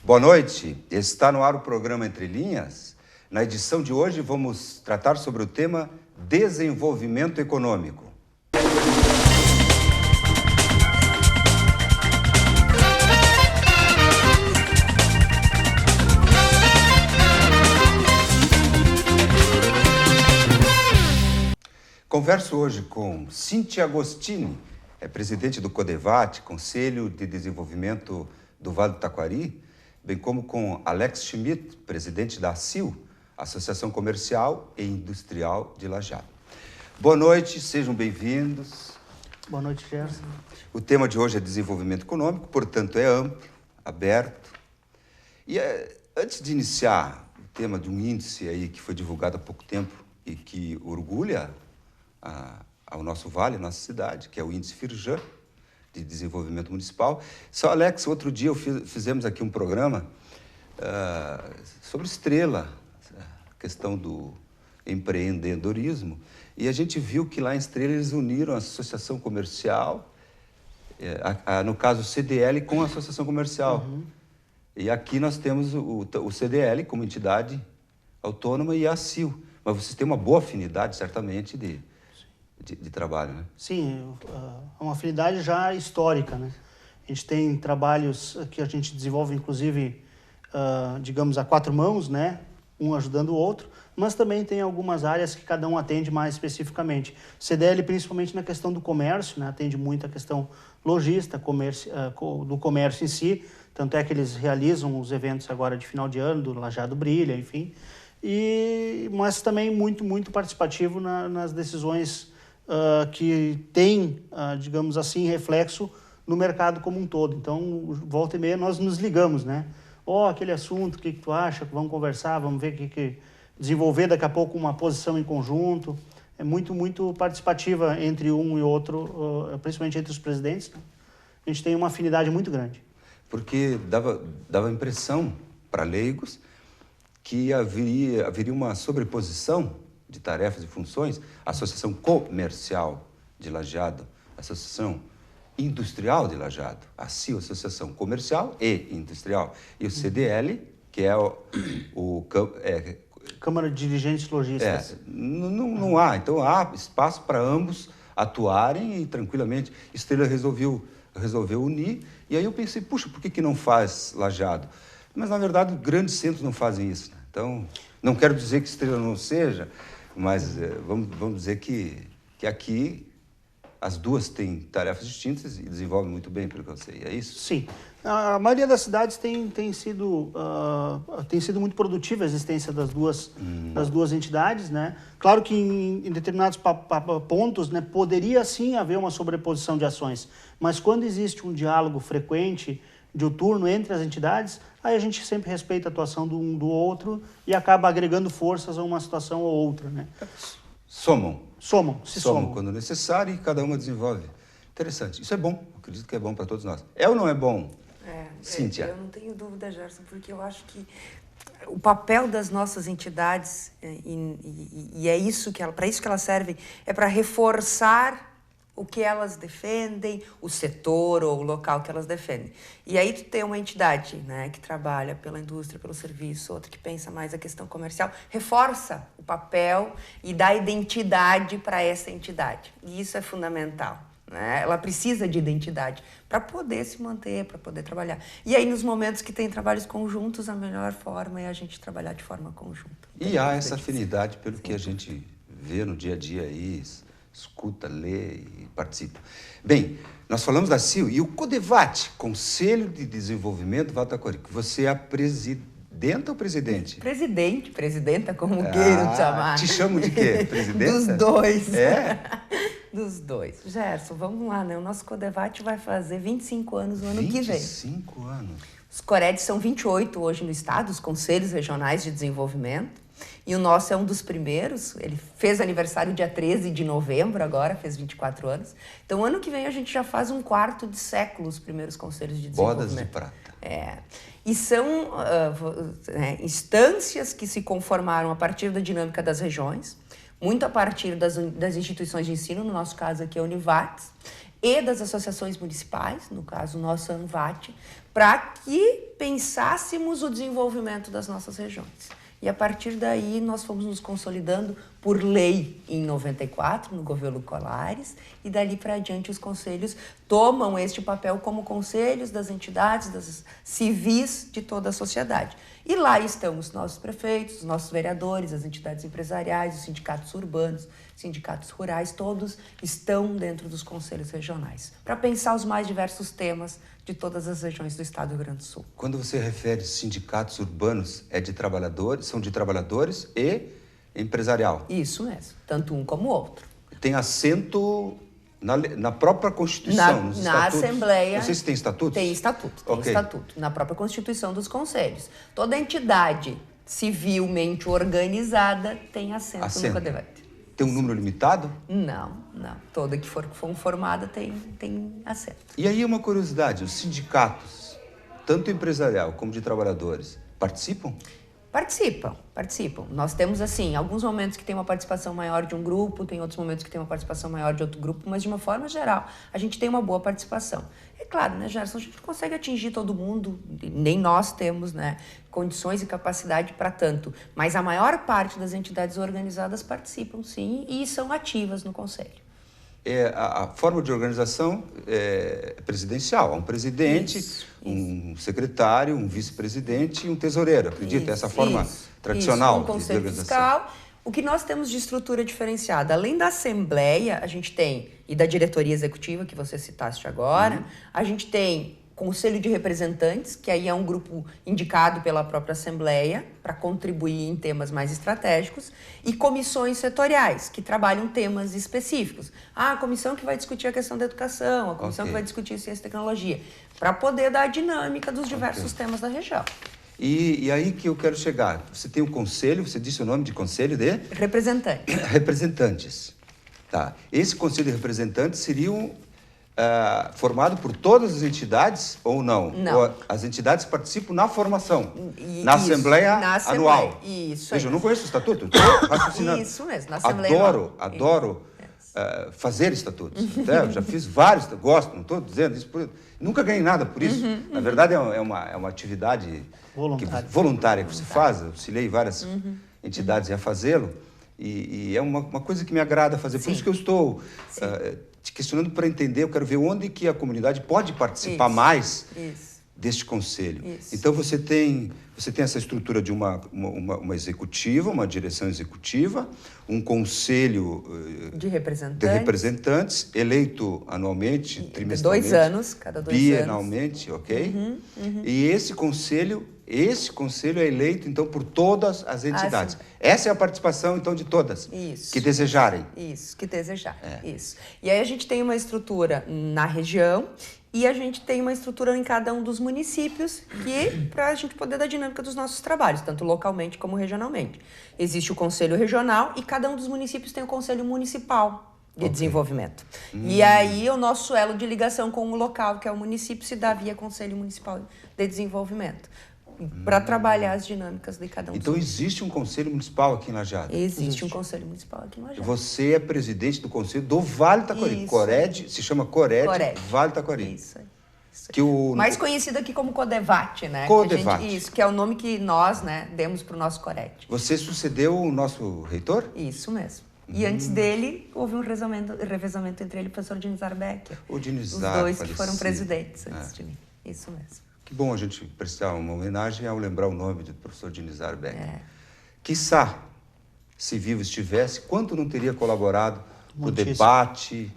Boa noite, está no ar o programa Entre Linhas. Na edição de hoje vamos tratar sobre o tema desenvolvimento econômico. Converso hoje com Cíntia Agostini, presidente do CODEVAT, Conselho de Desenvolvimento do Vale do Taquari, bem como com Alex Schmidt, presidente da ACIL, Associação Comercial e Industrial de Lajeado. Boa noite, sejam bem-vindos. Boa noite, Gerson. O tema de hoje é desenvolvimento econômico, portanto é amplo, aberto. E antes de iniciar o tema de um índice aí que foi divulgado há pouco tempo e que orgulha ao nosso vale, à nossa cidade, que é o índice Firjan, de desenvolvimento municipal. Só, Alex, outro dia fizemos aqui um programa sobre Estrela, a questão do empreendedorismo, e a gente viu que lá em Estrela eles uniram a associação comercial, no caso o CDL, com a associação comercial. Uhum. E aqui nós temos o CDL como entidade autônoma e a ACIL. Mas vocês têm uma boa afinidade, certamente, de trabalho, né? Sim, é uma afinidade já histórica, né? A gente tem trabalhos que a gente desenvolve, inclusive, digamos, a quatro mãos, né? Um ajudando o outro, mas também tem algumas áreas que cada um atende mais especificamente. O CDL, principalmente na questão do comércio, né? Atende muito a questão logística, do comércio em si, tanto é que eles realizam os eventos agora de final de ano, do Lajeado Brilha, enfim, mas também muito participativo nas decisões que tem, digamos assim, reflexo no mercado como um todo. Então, volta e meia, nós nos ligamos, né? Aquele assunto, o que tu acha? Vamos conversar, vamos ver o que desenvolver daqui a pouco uma posição em conjunto. É muito participativa entre um e outro, principalmente entre os presidentes, né? A gente tem uma afinidade muito grande. Porque dava a impressão, para leigos, que haveria uma sobreposição de tarefas e funções, a Associação Comercial de Lajeado, a Associação Industrial de Lajeado, a ACIL, Associação Comercial e Industrial, e o CDL, que é Câmara de Dirigentes Lojistas. Não há, então há espaço para ambos atuarem e tranquilamente. Estrela resolveu unir, e aí eu pensei, puxa, por que não faz Lajeado? Mas, na verdade, grandes centros não fazem isso, né? Então, não quero dizer que Estrela não seja, mas vamos dizer que aqui as duas têm tarefas distintas e desenvolvem muito bem, pelo que eu sei. É isso? Sim. A maioria das cidades tem sido muito produtiva a existência das duas entidades, né? Claro que em determinados pontos, né, poderia sim haver uma sobreposição de ações, mas quando existe um diálogo frequente, diuturno entre as entidades, aí a gente sempre respeita a atuação do outro e acaba agregando forças a uma situação ou outra, né? Somam quando necessário e cada uma desenvolve. Interessante. Isso é bom. Acredito que é bom para todos nós. É ou não é bom, Cíntia? Eu não tenho dúvida, Gerson, porque eu acho que o papel das nossas entidades, e é isso para isso que elas servem, é para reforçar o que elas defendem, o setor ou o local que elas defendem. E aí tu tem uma entidade, né, que trabalha pela indústria, pelo serviço, outra que pensa mais a questão comercial, reforça o papel e dá identidade para essa entidade. E isso é fundamental, né? Ela precisa de identidade para poder se manter, para poder trabalhar. E aí, nos momentos que tem trabalhos conjuntos, a melhor forma é a gente trabalhar de forma conjunta. E há essa afinidade pelo que a gente vê no dia a dia aí, escuta, lê e participa. Bem, nós falamos da CIL e o CODEVAT, Conselho de Desenvolvimento do Vale do Taquari, que você é a presidenta ou presidente? Presidenta, como queiram chamar. Te chamo de quê? Presidenta? Dos dois. É? Dos dois. Gerson, vamos lá, né? O nosso CODEVAT vai fazer 25 anos no ano que vem. 25 anos? Os COREDs são 28 hoje no estado, os Conselhos Regionais de Desenvolvimento. E o nosso é um dos primeiros. Ele fez aniversário dia 13 de novembro agora, fez 24 anos. Então, ano que vem a gente já faz um quarto de século os primeiros Conselhos de Desenvolvimento. Bodas de prata. E são instâncias que se conformaram a partir da dinâmica das regiões, muito a partir das instituições de ensino, no nosso caso aqui é a Univates, e das associações municipais, no caso nosso ANVAT, para que pensássemos o desenvolvimento das nossas regiões. E a partir daí nós fomos nos consolidando por lei em 94, no governo Colares, e dali para adiante os conselhos tomam este papel como conselhos das entidades, das civis de toda a sociedade. E lá estão os nossos prefeitos, os nossos vereadores, as entidades empresariais, os sindicatos urbanos, sindicatos rurais, todos estão dentro dos conselhos regionais, para pensar os mais diversos temas de todas as regiões do estado do Rio Grande do Sul. Quando você refere sindicatos urbanos, são de trabalhadores e empresarial? Isso mesmo, tanto um como o outro. Tem assento na própria Constituição, nos na estatutos? Assembleia. Não sei se tem estatutos. Tem estatuto, na própria Constituição dos Conselhos. Toda entidade civilmente organizada tem assento no CODEVAT. Tem um número limitado? Não. Toda que for formada tem assento. E aí uma curiosidade, os sindicatos, tanto empresarial como de trabalhadores, participam? Participam. Nós temos, assim, alguns momentos que tem uma participação maior de um grupo, tem outros momentos que tem uma participação maior de outro grupo, mas de uma forma geral, a gente tem uma boa participação. É claro, né, Gerson, a gente não consegue atingir todo mundo, nem nós temos, né, condições e capacidade para tanto, mas a maior parte das entidades organizadas participam, sim, e são ativas no Conselho. A forma de organização é presidencial. Há um presidente, Isso. um secretário, um vice-presidente e um tesoureiro. Acredita? Essa forma tradicional um conselho de organização. fiscal. O que nós temos de estrutura diferenciada, além da Assembleia, a gente tem, e da diretoria executiva, que você citaste agora, a gente tem Conselho de Representantes, que aí é um grupo indicado pela própria Assembleia para contribuir em temas mais estratégicos, e comissões setoriais, que trabalham temas específicos. A comissão que vai discutir a questão da educação, a comissão que vai discutir ciência e tecnologia, para poder dar a dinâmica dos diversos temas da região. E aí que eu quero chegar. Você tem um conselho, você disse o nome de conselho de? Representantes. Tá. Esse conselho de representantes seriam formado por todas as entidades ou não? Não. Ou as entidades participam na formação, na Assembleia Anual. Isso. Veja, eu não conheço o estatuto, estou raciocinando. Isso mesmo, na Assembleia Adoro fazer estatutos. Até, eu já fiz vários, gosto, não estou dizendo isso, nunca ganhei nada por isso. Na verdade, é uma atividade voluntária que você faz, eu auxiliei várias entidades a fazê-lo, e é uma coisa que me agrada fazer. Por isso que eu estou te questionando para entender, eu quero ver onde que a comunidade pode participar mais deste conselho. Então, você tem essa estrutura de uma executiva, uma direção executiva, um conselho de representantes eleito anualmente, trimestralmente. 2 anos, cada 2 anos. Bienalmente, ok? E esse conselho é eleito, então, por todas as entidades. Essa é a participação, então, de todas que desejarem. Isso, que desejarem. Isso. E aí a gente tem uma estrutura na região e a gente tem uma estrutura em cada um dos municípios para a gente poder dar dinâmica dos nossos trabalhos, tanto localmente como regionalmente. Existe o Conselho Regional e cada um dos municípios tem o Conselho Municipal de Desenvolvimento. E aí o nosso elo de ligação com o local, que é o município, se dá via Conselho Municipal de Desenvolvimento, para trabalhar as dinâmicas de cada um. Então, existe um Conselho Municipal aqui em Lajeado? Existe um Conselho Municipal aqui em Lajeado. Você é presidente do Conselho do Vale do Taquari. Cored, se chama Cored, Vale do Taquari. Isso aí. Mais conhecido aqui como CODEVAT, né? CODEVAT. Isso, que é o nome que nós, né, demos para o nosso Cored. Você sucedeu o nosso reitor? Isso mesmo. E antes dele, houve um revezamento entre ele e o professor Dinizar Becker. O Dinizar, os dois que foram presidentes antes de mim. Isso mesmo. Que bom a gente prestar uma homenagem ao lembrar o nome do professor Dinizar Becker. Quiçá, se vivo estivesse, quanto não teria colaborado no debate,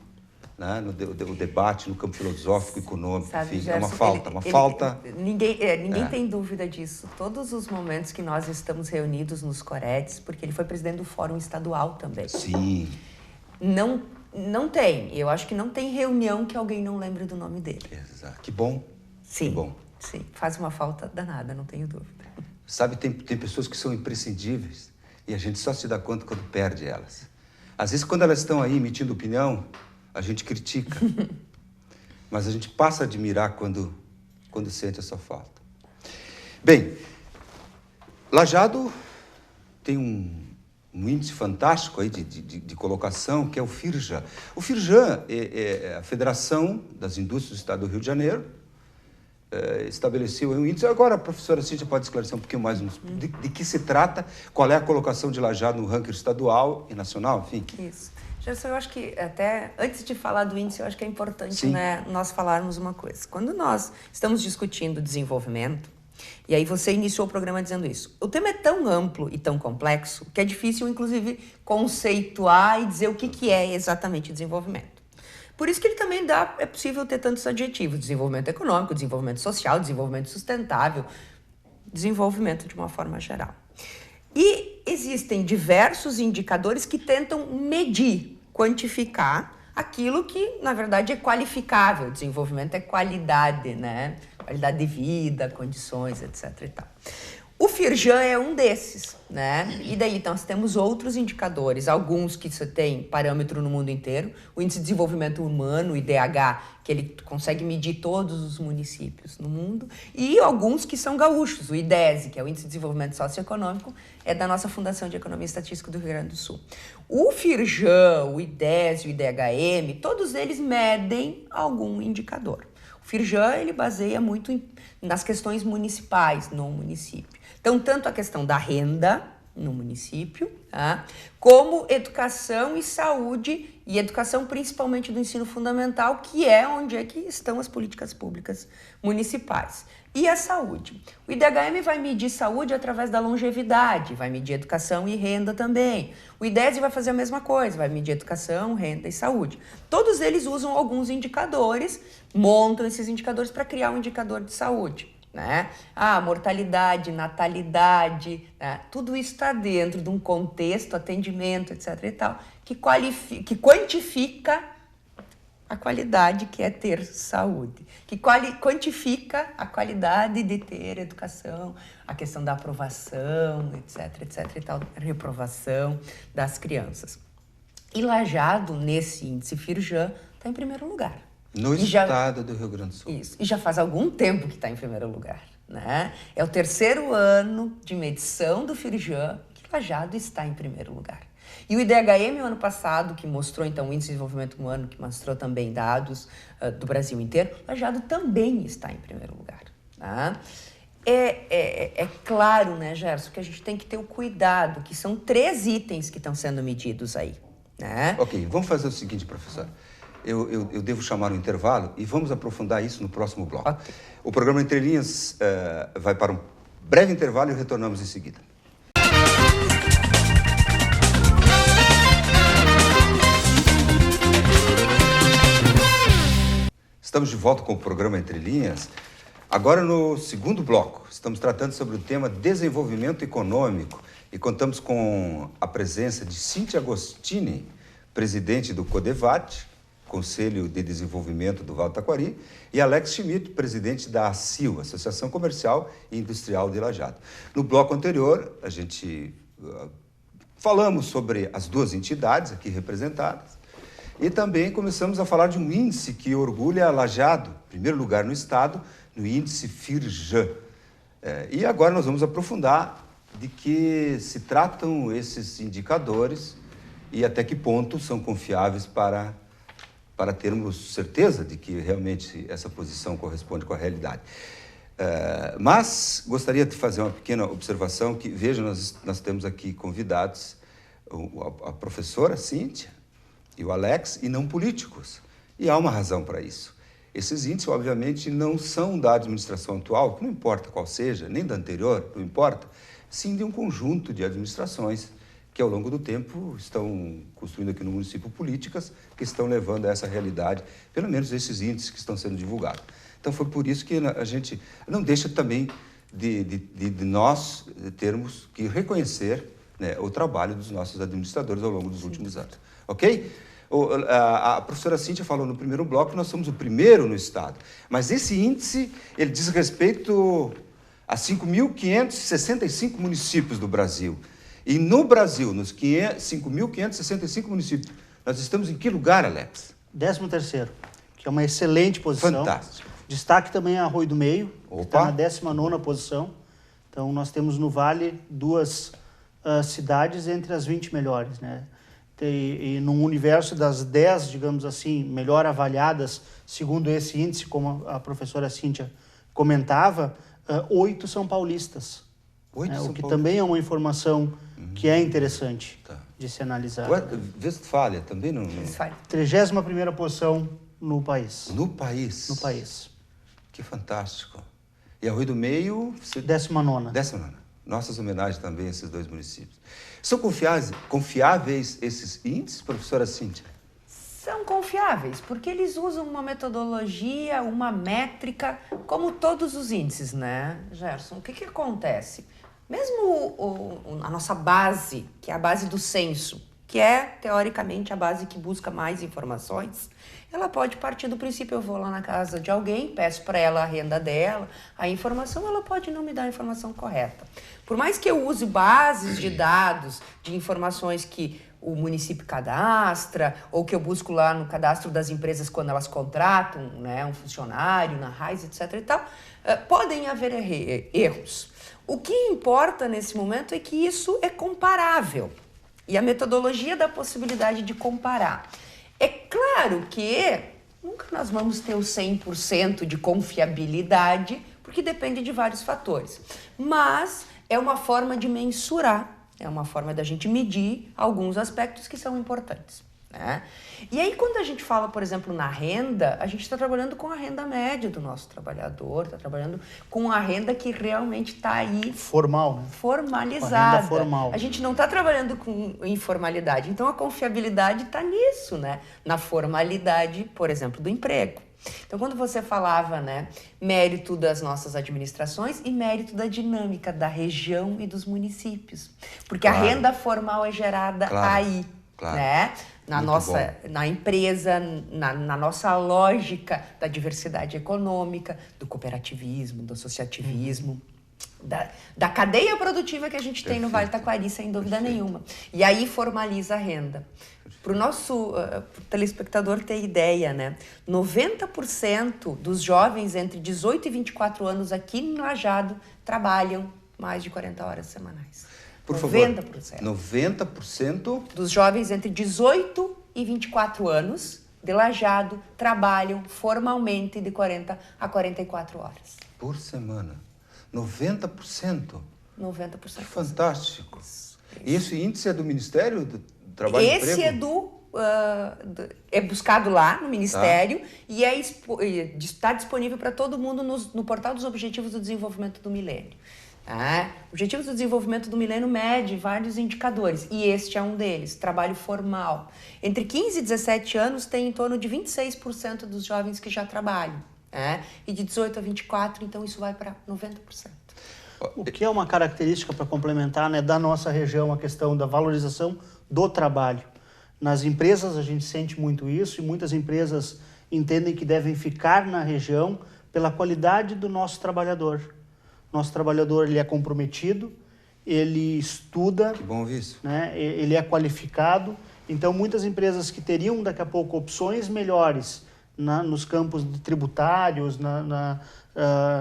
né, o debate no campo filosófico, econômico, sabe, enfim, Gerson, é uma falta. Ninguém tem dúvida disso. Todos os momentos que nós estamos reunidos nos Coreds, porque ele foi presidente do Fórum Estadual também. Sim. Não tem. Eu acho que não tem reunião que alguém não lembre do nome dele. Exato. Que bom. Sim. Que bom. Sim, faz uma falta danada, não tenho dúvida. Sabe, tem pessoas que são imprescindíveis e a gente só se dá conta quando perde elas. Às vezes, quando elas estão aí emitindo opinião, a gente critica. Mas a gente passa a admirar quando sente essa falta. Bem, Lajeado tem um índice fantástico aí de colocação, que é o FIRJA. O FIRJA é a Federação das Indústrias do Estado do Rio de Janeiro, estabeleceu um índice. Agora a professora Cíntia pode esclarecer um pouquinho mais de que se trata, qual é a colocação de Lajeado no ranking estadual e nacional, enfim. Isso. Gerson, eu acho que até antes de falar do índice, eu acho que é importante, né, nós falarmos uma coisa. Quando nós estamos discutindo desenvolvimento, e aí você iniciou o programa dizendo isso, o tema é tão amplo e tão complexo que é difícil, inclusive, conceituar e dizer o que é exatamente desenvolvimento. Por isso que ele também é possível ter tantos adjetivos: desenvolvimento econômico, desenvolvimento social, desenvolvimento sustentável, desenvolvimento de uma forma geral. E existem diversos indicadores que tentam medir, quantificar aquilo que, na verdade, é qualificável. Desenvolvimento é qualidade, né? Qualidade de vida, condições, etc. e tal. O Firjan é um desses, né? E daí, então, nós temos outros indicadores, alguns que você tem parâmetro no mundo inteiro, o Índice de Desenvolvimento Humano, o IDH, que ele consegue medir todos os municípios no mundo, e alguns que são gaúchos, o IDESE, que é o Índice de Desenvolvimento Socioeconômico, é da nossa Fundação de Economia e Estatística do Rio Grande do Sul. O Firjan, o IDESE, o IDHM, todos eles medem algum indicador. O Firjan, ele baseia muito nas questões municipais no município. Então, tanto a questão da renda no município, tá? Como educação e saúde, e educação principalmente do ensino fundamental, que é onde é que estão as políticas públicas municipais. E a saúde. O IDHM vai medir saúde através da longevidade, vai medir educação e renda também. O IDESE vai fazer a mesma coisa, vai medir educação, renda e saúde. Todos eles usam alguns indicadores, montam esses indicadores para criar um indicador de saúde. Né? Mortalidade, natalidade, né? Tudo isso está dentro de um contexto, atendimento, etc. e tal, que quantifica a qualidade que é ter saúde, que quantifica a qualidade de ter educação, a questão da aprovação, etc. e tal, reprovação das crianças. E Lajeado, nesse índice Firjan, está em primeiro lugar. No estado do Rio Grande do Sul. Isso, e já faz algum tempo que está em primeiro lugar, né? É o terceiro ano de medição do Firjan que Lajeado está em primeiro lugar. E o IDHM, o ano passado, que mostrou, então, o Índice de Desenvolvimento Humano, que mostrou também dados do Brasil inteiro, Lajeado também está em primeiro lugar, tá? É claro, né, Gerson, que a gente tem que ter o cuidado, que são 3 itens que estão sendo medidos aí, né? Ok, vamos fazer o seguinte, professora. Eu devo chamar um intervalo e vamos aprofundar isso no próximo bloco. Okay. O programa Entre Linhas vai para um breve intervalo e retornamos em seguida. Estamos de volta com o programa Entre Linhas. Agora, no segundo bloco, estamos tratando sobre o tema desenvolvimento econômico e contamos com a presença de Cíntia Agostini, presidente do CODEVAT, Conselho de Desenvolvimento do Vale do Taquari, e Alex Schmidt, presidente da ACIL, Associação Comercial e Industrial de Lajeado. No bloco anterior, a gente falamos sobre as 2 entidades aqui representadas e também começamos a falar de um índice que orgulha Lajeado, em primeiro lugar no estado, no índice Firjan. E agora nós vamos aprofundar de que se tratam esses indicadores e até que ponto são confiáveis para termos certeza de que realmente essa posição corresponde com a realidade. Mas gostaria de fazer uma pequena observação que, veja, nós temos aqui convidados a professora Cíntia e o Alex, e não políticos. E há uma razão para isso. Esses índices, obviamente, não são da administração atual, que não importa qual seja, nem da anterior, não importa, sim de um conjunto de administrações que ao longo do tempo estão construindo aqui no município políticas que estão levando a essa realidade, pelo menos esses índices que estão sendo divulgados. Então foi por isso que a gente não deixa também de nós termos que reconhecer, né, o trabalho dos nossos administradores ao longo dos últimos anos. Ok? A professora Cíntia falou no primeiro bloco que nós somos o primeiro no estado, mas esse índice ele diz respeito a 5.565 municípios do Brasil. E no Brasil, nos 5.565 municípios, nós estamos em que lugar, Alex? 13º, que é uma excelente posição. Fantástico. Destaque também a Arroio do Meio, que está na 19ª posição. Então, nós temos no Vale 2 cidades entre as 20 melhores, né? E num universo das 10, digamos assim, melhor avaliadas, segundo esse índice, como a professora Cíntia comentava, 8 são paulistas. 8 O São que Paulo. também é uma informação que é interessante Tá. de se analisar. Westfália também não? Westfália. 31ª posição no país. No país? No país. Que fantástico. E Arroio do Meio... 19ª. 19ª. Nossas homenagens também a esses 2 municípios. São confiáveis esses índices, professora Cíntia? São confiáveis, porque eles usam uma metodologia, uma métrica, como todos os índices, né, Gerson? O que acontece? Mesmo a nossa base, que é a base do censo, que é, teoricamente, a base que busca mais informações, ela pode partir do princípio, eu vou lá na casa de alguém, peço para ela a renda dela, a informação, ela pode não me dar a informação correta. Por mais que eu use bases de dados, de informações que o município cadastra, ou que eu busco lá no cadastro das empresas quando elas contratam, né, um funcionário, na RAIS, etc. e tal, podem haver erros. O que importa nesse momento é que isso é comparável. E a metodologia dá a possibilidade de comparar. É claro que nunca nós vamos ter o 100% de confiabilidade, porque depende de vários fatores. Mas é uma forma de mensurar, é uma forma da gente medir alguns aspectos que são importantes, né? E aí, quando a gente fala, por exemplo, na renda, a gente está trabalhando com a renda média do nosso trabalhador, está trabalhando com a renda que realmente está aí... Formal, né? Formalizada. A renda formal. A gente não está trabalhando com informalidade, então a confiabilidade está nisso, né? Na formalidade, por exemplo, do emprego. Então, quando você falava, né, mérito das nossas administrações e mérito da dinâmica da região e dos municípios. Porque Claro. a renda formal é gerada aí, claro. né? Muito Na empresa, na nossa lógica da diversidade econômica, do cooperativismo, do associativismo. Da cadeia produtiva que a gente tem no Vale do Taquari, sem dúvida nenhuma. E aí formaliza a renda. Para o nosso telespectador ter ideia, né? 90% dos jovens entre 18 e 24 anos aqui em Lajeado trabalham mais de 40 horas semanais. Por favor, 90%. 90%? Dos jovens entre 18 e 24 anos de Lajeado trabalham formalmente de 40 a 44 horas. Por semana. 90%? 90%. Que fantástico. E esse índice é do Ministério do Trabalho e Emprego? Esse é buscado lá no Ministério e está disponível para todo mundo no portal dos Objetivos do Desenvolvimento do Milênio. Objetivos do Desenvolvimento do Milênio mede vários indicadores e este é um deles, trabalho formal. Entre 15 e 17 anos tem em torno de 26% dos jovens que já trabalham. E de 18 a 24, então isso vai para 90%. O que é uma característica para complementar, né, da nossa região, a questão da valorização do trabalho. Nas empresas a gente sente muito isso e muitas empresas entendem que devem ficar na região pela qualidade do nosso trabalhador. Nosso trabalhador, ele é comprometido, ele estuda, Que bom ouvir isso. né, ele é qualificado. Então, muitas empresas que teriam daqui a pouco opções melhores nos campos tributários,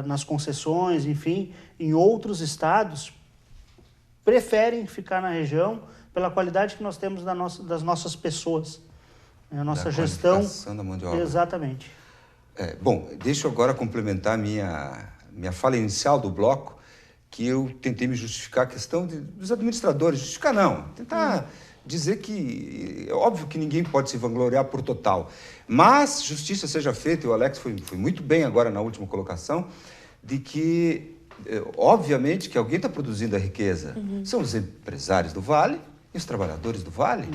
nas concessões, enfim, em outros estados, preferem ficar na região pela qualidade que nós temos das nossas pessoas. A nossa gestão... qualificação da mão de obra. Exatamente. Bom, deixa eu agora complementar minha fala inicial do bloco, que eu tentei me justificar a questão dos administradores. Justificar não, tentar dizer que é óbvio que ninguém pode se vangloriar por total, mas justiça seja feita, e o Alex foi muito bem agora na última colocação, de que, obviamente, que alguém está produzindo a riqueza. São os empresários do Vale e os trabalhadores do Vale.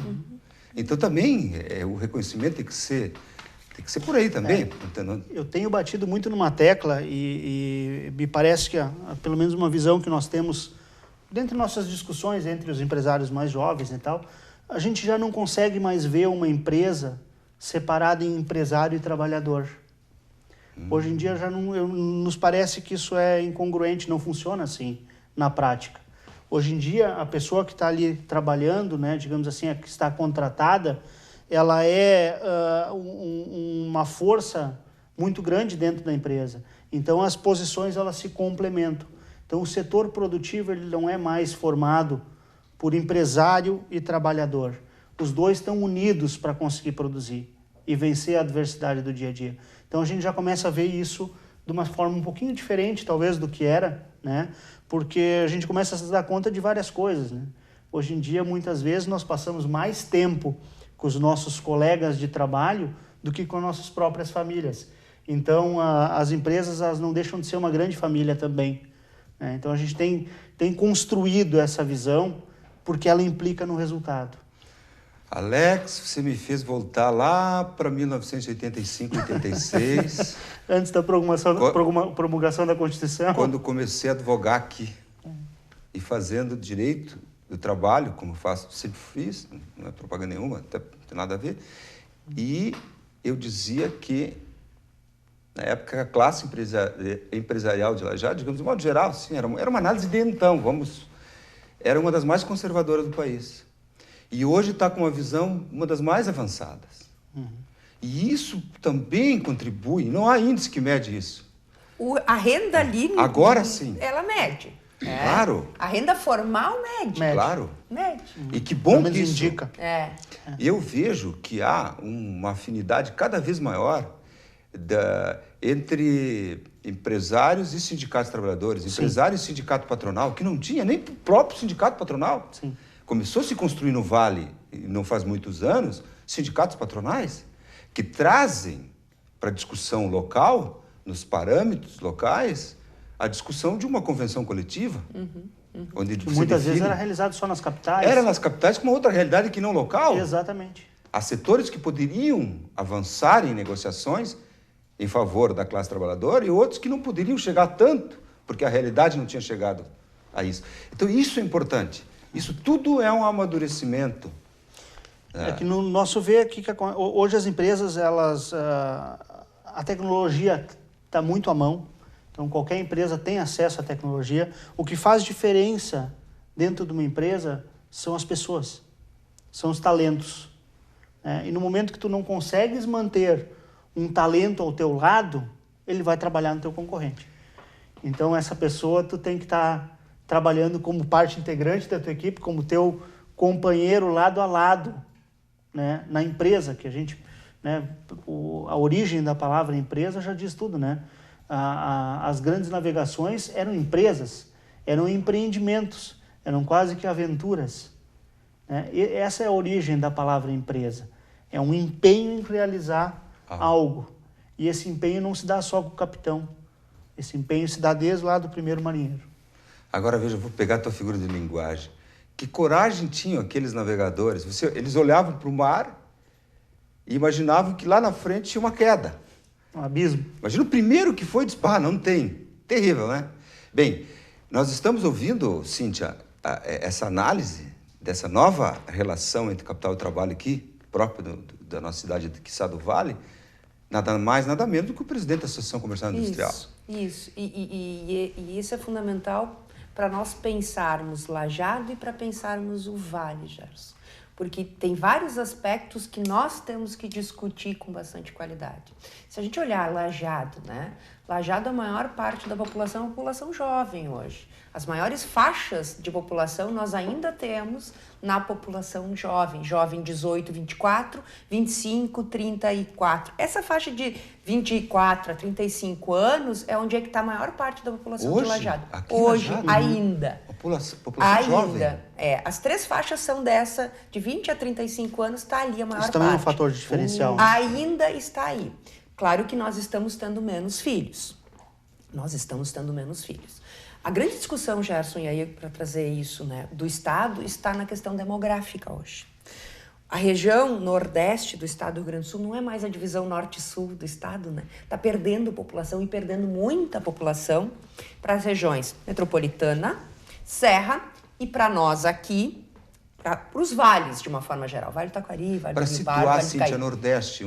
Então, também, o reconhecimento tem que ser por aí também. Eu tenho batido muito numa tecla e me parece que, pelo menos uma visão que nós temos, dentro de nossas discussões entre os empresários mais jovens e tal, a gente já não consegue mais ver uma empresa separada em empresário e trabalhador. Hoje em dia já nos parece que isso é incongruente, não funciona assim na prática. Hoje em dia, a pessoa que está ali trabalhando, né, digamos assim, a que está contratada, ela é uma força muito grande dentro da empresa. Então, as posições elas se complementam. Então, o setor produtivo ele não é mais formado por empresário e trabalhador. Os dois estão unidos para conseguir produzir e vencer a adversidade do dia a dia. Então, a gente já começa a ver isso de uma forma um pouquinho diferente, talvez, do que era, né? Porque a gente começa a se dar conta de várias coisas, né? Hoje em dia, muitas vezes, nós passamos mais tempo com os nossos colegas de trabalho do que com nossas próprias famílias. Então, as empresas elas não deixam de ser uma grande família também, né? Então, a gente tem construído essa visão porque ela implica no resultado. Alex, você me fez voltar lá para 1985, 86. Antes da promulgação da Constituição. Quando comecei a advogar aqui e fazendo direito do trabalho, como faço, sempre fiz, não é propaganda nenhuma, até não tem nada a ver. E eu dizia que, na época, a classe empresarial de Lajeado, digamos, de modo geral, assim, era uma análise de então, era uma das mais conservadoras do país. E hoje está com uma visão, uma das mais avançadas. E isso também contribui, não há índice que mede isso. A renda ali... Agora sim. Ela mede. Claro. A renda formal mede. Claro. Mede. E que bom que isso isso... indica. Eu vejo que há uma afinidade cada vez maior entre empresários e sindicatos de trabalhadores, empresários e sindicato patronal, que não tinha nem o próprio sindicato patronal. Sim. Começou a se construir no Vale, não faz muitos anos, sindicatos patronais que trazem para a discussão local, nos parâmetros locais, a discussão de uma convenção coletiva. Onde que muitas vezes era realizado só nas capitais. Era nas capitais com uma outra realidade que não local. Exatamente. Há setores que poderiam avançar em negociações em favor da classe trabalhadora e outros que não poderiam chegar tanto, porque a realidade não tinha chegado a isso. Então, isso é importante. Isso tudo é um amadurecimento. É que no nosso ver aqui, hoje as empresas, a tecnologia está muito à mão, então qualquer empresa tem acesso à tecnologia. O que faz diferença dentro de uma empresa são as pessoas, são os talentos. E no momento que tu não consegues manter um talento ao teu lado, ele vai trabalhar no teu concorrente. Então essa pessoa tu tem que estar trabalhando como parte integrante da tua equipe, como teu companheiro lado a lado, né? Na empresa, que a gente, né? A origem da palavra empresa já diz tudo, né? As grandes navegações eram empresas, eram empreendimentos, eram quase que aventuras, né? E essa é a origem da palavra empresa. É um empenho em realizar algo. E esse empenho não se dá só com o capitão. Esse empenho se dá desde lá do primeiro marinheiro. Agora, veja, eu vou pegar a tua figura de linguagem. Que coragem tinham aqueles navegadores? Eles olhavam para o mar e imaginavam que lá na frente tinha uma queda. Um abismo. Imagina o primeiro que foi e disse, não tem. Terrível, né? Bem, nós estamos ouvindo, Cíntia, essa análise dessa nova relação entre capital e trabalho aqui, próprio da nossa cidade, quiçá do Vale, nada mais, nada menos do que o presidente da Associação Comercial e Industrial. Isso. E isso é fundamental para nós pensarmos Lajeado e para pensarmos o Vale, Gerson. Porque tem vários aspectos que nós temos que discutir com bastante qualidade. Se a gente olhar Lajeado, né? Lajeado, a maior parte da população é a população jovem hoje. As maiores faixas de população nós ainda temos na população jovem. Jovem 18, 24, 25, 34. Essa faixa de 24 a 35 anos é onde é que está a maior parte da população hoje, de Lajeado. Hoje, ainda. População ainda. jovem. As três faixas são dessa, de 20 a 35 anos, está ali a maior parte. Isso também é um fator de diferencial. Ainda está aí. Claro que nós estamos tendo menos filhos. A grande discussão, Gerson, e aí para trazer isso, né, do Estado, está na questão demográfica hoje. A região nordeste do Estado do Rio Grande do Sul não é mais a divisão norte-sul do Estado, né? Está perdendo população e perdendo muita população para as regiões metropolitana, Serra e para nós aqui, para os vales, de uma forma geral. Vale do Taquari, Vale do Ribar, Vale do Cíntia, Nordeste.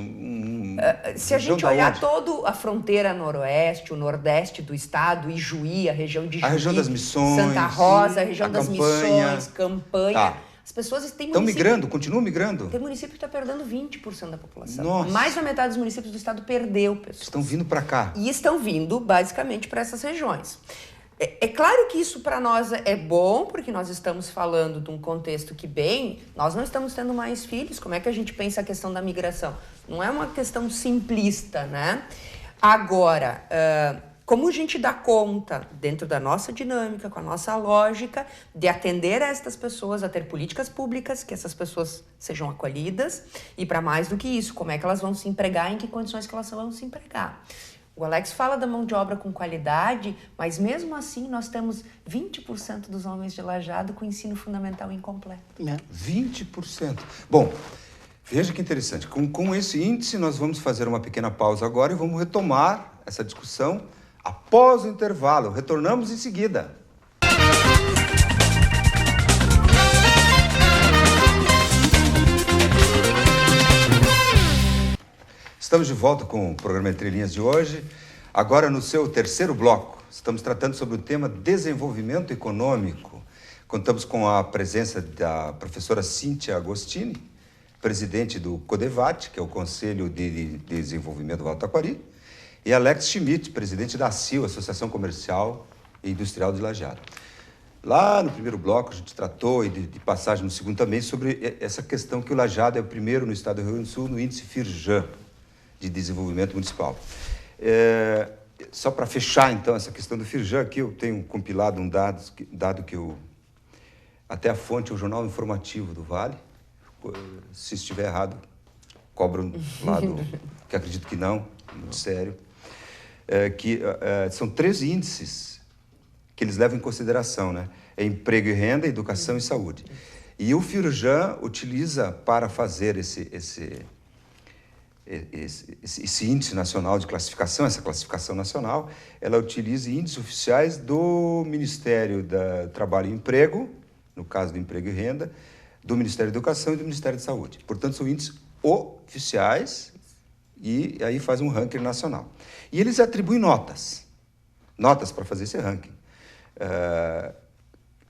Se a gente olhar toda a fronteira noroeste, o nordeste do estado, Ijuí, a região de Ijuí, a região das Missões, Santa Rosa, a região das Campanha, Missões, Campanha. Tá. As pessoas estão migrando, continuam migrando. Tem município que está perdendo 20% da população. Nossa. Mais da metade dos municípios do estado perdeu pessoas. Estão vindo para cá. E estão vindo, basicamente, para essas regiões. É claro que isso para nós é bom, porque nós estamos falando de um contexto que, nós não estamos tendo mais filhos. Como é que a gente pensa a questão da migração? Não é uma questão simplista, né? Agora, como a gente dá conta, dentro da nossa dinâmica, com a nossa lógica, de atender a estas pessoas, a ter políticas públicas, que essas pessoas sejam acolhidas, e para mais do que isso, como é que elas vão se empregar, em que condições que elas vão se empregar. O Alex fala da mão de obra com qualidade, mas mesmo assim nós temos 20% dos homens de Lajeado com ensino fundamental incompleto. 20%. Bom, veja que interessante. Com esse índice, nós vamos fazer uma pequena pausa agora e vamos retomar essa discussão após o intervalo. Retornamos em seguida. Estamos de volta com o programa Entre Linhas de hoje. Agora, no seu terceiro bloco, estamos tratando sobre o tema desenvolvimento econômico. Contamos com a presença da professora Cíntia Agostini, presidente do CODEVAT, que é o Conselho de Desenvolvimento do Vale do Taquari, e Alex Schmidt, presidente da ACIL, Associação Comercial e Industrial de Lajeado. Lá no primeiro bloco, a gente tratou, e de passagem no segundo também, sobre essa questão que o Lajeado é o primeiro no estado do Rio Grande do Sul no índice FIRJAN, de desenvolvimento municipal. Só para fechar, então, essa questão do FIRJAN, aqui eu tenho compilado um dado que eu... Até a fonte é o Jornal Informativo do Vale. Se estiver errado, cobro lá que acredito que não, muito sério. São 13 índices que eles levam em consideração, né? É emprego e renda, educação e saúde. E o FIRJAN utiliza para fazer esse índice nacional de classificação, essa classificação nacional, ela utiliza índices oficiais do Ministério do Trabalho e Emprego, no caso do emprego e renda, do Ministério da Educação e do Ministério da Saúde. Portanto, são índices oficiais e aí faz um ranking nacional. E eles atribuem notas para fazer esse ranking.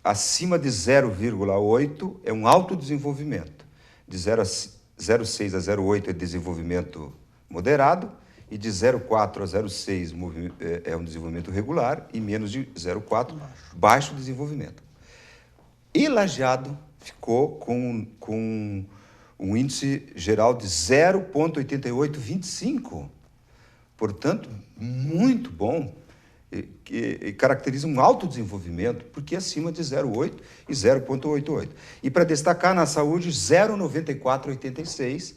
Acima de 0,8 é um alto desenvolvimento, de 0,6 a 0,8 é desenvolvimento moderado, e de 0,4 a 0,6 é um desenvolvimento regular, e menos de 0,4, baixo desenvolvimento. E Lajeado ficou com um índice geral de 0,8825, portanto, muito bom, que caracteriza um alto desenvolvimento, porque é acima de 0,8 e 0,88. E para destacar, na saúde, 0,9486,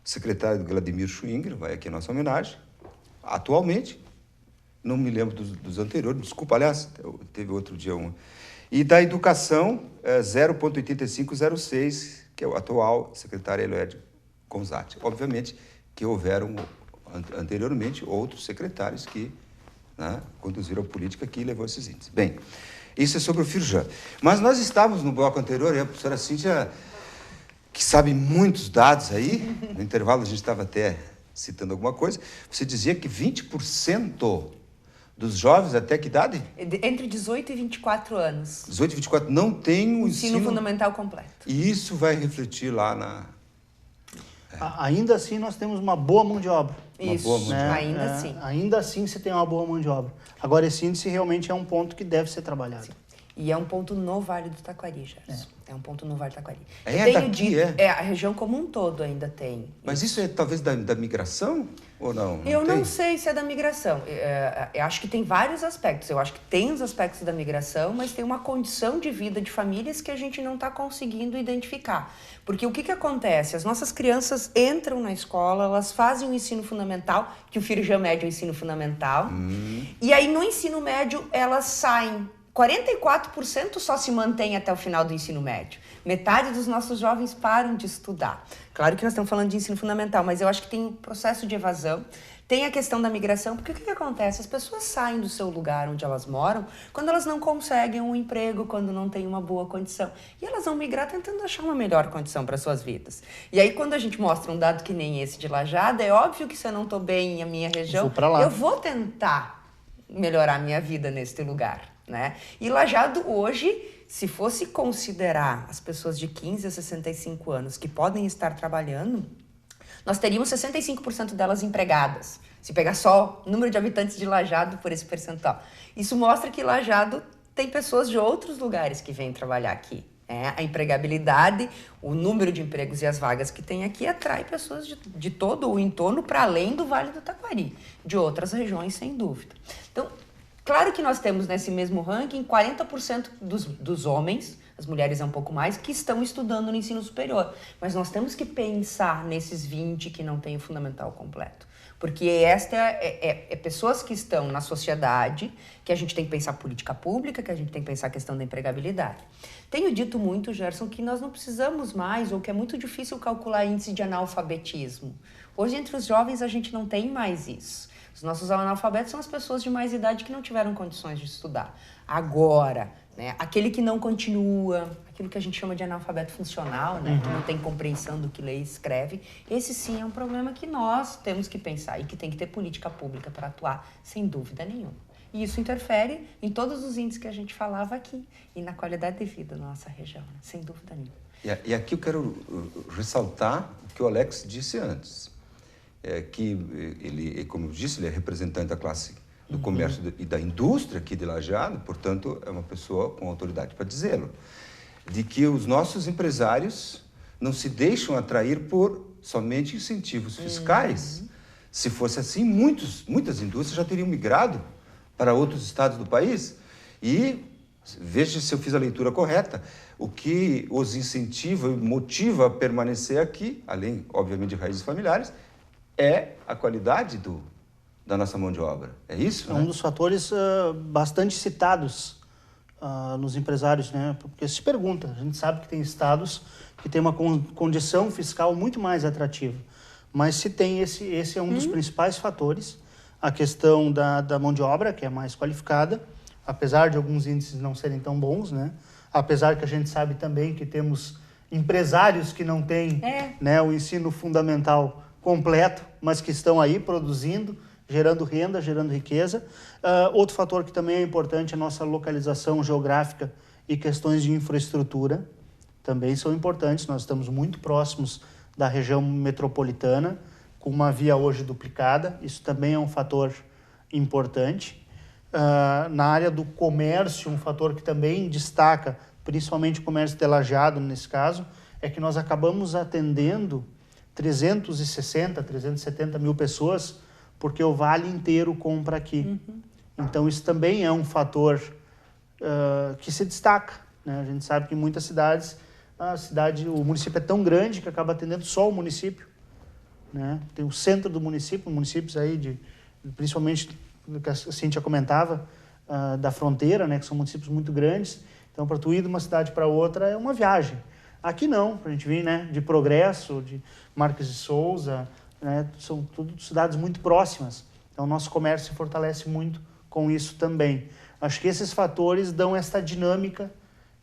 secretário Vladimir Schwinger, vai aqui a nossa homenagem, atualmente, não me lembro dos anteriores, desculpa, aliás, teve outro dia um. E da educação, 0,8506, que é o atual secretário Eloed Gonzatti. Obviamente que houveram anteriormente outros secretários que conduziram a política que levou esses índices. Bem, isso é sobre o FIRJAN. Mas nós estávamos no bloco anterior, e a professora Cíntia, que sabe muitos dados aí, no intervalo a gente estava até citando alguma coisa, você dizia que 20% dos jovens, até que idade? Entre 18 e 24 anos. 18 e 24 não tem o ensino fundamental completo. E isso vai refletir lá na... Ainda assim, nós temos uma boa mão de obra. Isso, ainda assim. Ainda assim, você tem uma boa mão de obra. Agora, esse índice realmente é um ponto que deve ser trabalhado. Sim. E é um ponto no Vale do Taquari, Gerson. É um ponto no Vale do Taquari. A região como um todo ainda tem. Mas isso é talvez da migração ou não? Não sei se é da migração. Eu acho que tem vários aspectos. Eu acho que tem os aspectos da migração, mas tem uma condição de vida de famílias que a gente não está conseguindo identificar. Porque o que acontece? As nossas crianças entram na escola, elas fazem o ensino fundamental, que o FIRJAN mede o ensino fundamental, e aí no ensino médio elas saem. 44% só se mantém até o final do ensino médio. Metade dos nossos jovens param de estudar. Claro que nós estamos falando de ensino fundamental, mas eu acho que tem um processo de evasão, tem a questão da migração, porque o que acontece? As pessoas saem do seu lugar onde elas moram quando elas não conseguem um emprego, quando não têm uma boa condição. E elas vão migrar tentando achar uma melhor condição para suas vidas. E aí, quando a gente mostra um dado que nem esse de Lajeado, é óbvio que se eu não estou bem em minha região, eu vou tentar melhorar a minha vida neste lugar. Né? E Lajeado hoje, se fosse considerar as pessoas de 15 a 65 anos que podem estar trabalhando, nós teríamos 65% delas empregadas. Se pegar só o número de habitantes de Lajeado por esse percentual. Isso mostra que Lajeado tem pessoas de outros lugares que vêm trabalhar aqui. A empregabilidade, o número de empregos e as vagas que tem aqui atrai pessoas de todo o entorno para além do Vale do Taquari, de outras regiões, sem dúvida. Então, Claro que nós temos nesse mesmo ranking 40% dos homens, as mulheres é um pouco mais, que estão estudando no ensino superior. Mas nós temos que pensar nesses 20 que não têm o fundamental completo. Porque esta é pessoas que estão na sociedade, que a gente tem que pensar política pública, que a gente tem que pensar a questão da empregabilidade. Tenho dito muito, Gerson, que nós não precisamos mais, ou que é muito difícil calcular índice de analfabetismo. Hoje, entre os jovens, a gente não tem mais isso. Os nossos analfabetos são as pessoas de mais idade que não tiveram condições de estudar. Agora, né, aquele que não continua, aquilo que a gente chama de analfabeto funcional, né, que não tem compreensão do que lê e escreve, esse sim é um problema que nós temos que pensar e que tem que ter política pública para atuar, sem dúvida nenhuma. E isso interfere em todos os índices que a gente falava aqui e na qualidade de vida da nossa região, né, sem dúvida nenhuma. E aqui eu quero ressaltar o que o Alex disse antes. Que ele, como eu disse, ele é representante da classe do comércio e da indústria aqui de Lajeado, portanto, é uma pessoa com autoridade para dizê-lo, de que os nossos empresários não se deixam atrair por somente incentivos fiscais. Se fosse assim, muitas indústrias já teriam migrado para outros estados do país. E veja se eu fiz a leitura correta. O que os incentiva e motiva a permanecer aqui, além, obviamente, de raízes familiares, é a qualidade da nossa mão de obra. É isso? É um dos fatores bastante citados nos empresários, né? Porque se pergunta, a gente sabe que tem estados que têm uma condição fiscal muito mais atrativa. Mas se tem esse é um dos principais fatores, a questão da mão de obra, que é mais qualificada, apesar de alguns índices não serem tão bons, né? Apesar que a gente sabe também que temos empresários que não têm né, o ensino fundamental completo, mas que estão aí produzindo, gerando renda, gerando riqueza. Outro fator que também é importante é a nossa localização geográfica e questões de infraestrutura também são importantes. Nós estamos muito próximos da região metropolitana, com uma via hoje duplicada. Isso também é um fator importante. Na área do comércio, um fator que também destaca, principalmente o comércio de Lajeado, nesse caso, é que nós acabamos atendendo 360, 370 mil pessoas, porque o Vale inteiro compra aqui. Então, isso também é um fator que se destaca, né? A gente sabe que em muitas cidades, o município é tão grande que acaba atendendo só o município, né? Tem o centro do município, municípios aí, principalmente, que a Cíntia comentava, da fronteira, né? Que são municípios muito grandes. Então, para tu ir de uma cidade para outra é uma viagem. Aqui não, a gente vem, né, de Progresso, de Marques de Souza, né, são tudo cidades muito próximas. Então, o nosso comércio se fortalece muito com isso também. Acho que esses fatores dão essa dinâmica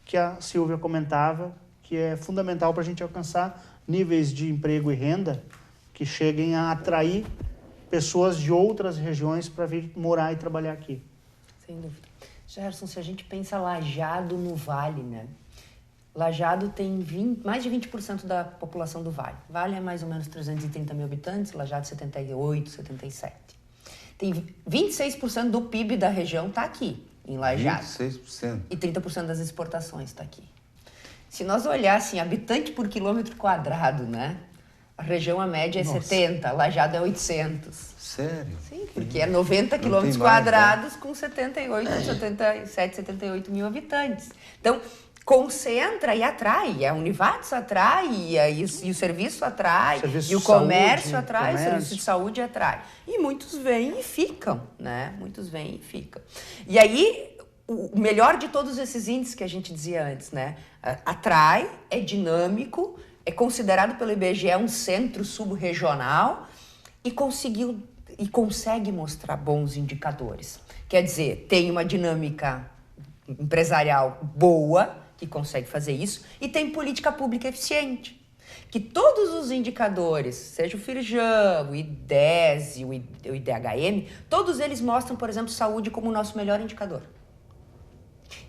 que a Silvia comentava, que é fundamental para a gente alcançar níveis de emprego e renda que cheguem a atrair pessoas de outras regiões para vir morar e trabalhar aqui. Sem dúvida. Gerson, se a gente pensa Lajeado no Vale, né? Lajeado tem mais de 20% da população do Vale. Vale é mais ou menos 330 mil habitantes, Lajeado 78, 77. Tem 26% do PIB da região está aqui, em Lajeado. 26%. E 30% das exportações está aqui. Se nós olhássemos habitante por quilômetro quadrado, né? A região, a média é 70, Lajeado é 800. Sério? Sim, porque é 90 quilômetros quadrados com 77, 78 mil habitantes. Então, concentra e atrai, a Univates atrai, e o serviço atrai, e o comércio atrai, o serviço de saúde atrai. E muitos vêm e ficam, né? Muitos vêm e ficam. E aí, o melhor de todos esses índices que a gente dizia antes, né? Atrai, é dinâmico, é considerado pelo IBGE um centro sub-regional e consegue mostrar bons indicadores. Quer dizer, tem uma dinâmica empresarial boa, que consegue fazer isso, e tem política pública eficiente. Que todos os indicadores, seja o Firjan, o IDESE, o IDHM, todos eles mostram, por exemplo, saúde como o nosso melhor indicador.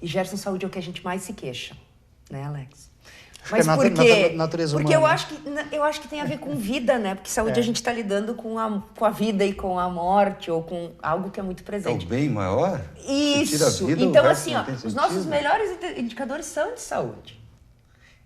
E Gerson, saúde é o que a gente mais se queixa, né, Alex? Mas por quê? Porque eu acho que tem a ver com vida, né? Porque saúde a gente está lidando com a vida e com a morte, ou com algo que é muito presente. É o bem maior? Isso. Tira a vida, então, assim, os nossos melhores indicadores são de saúde.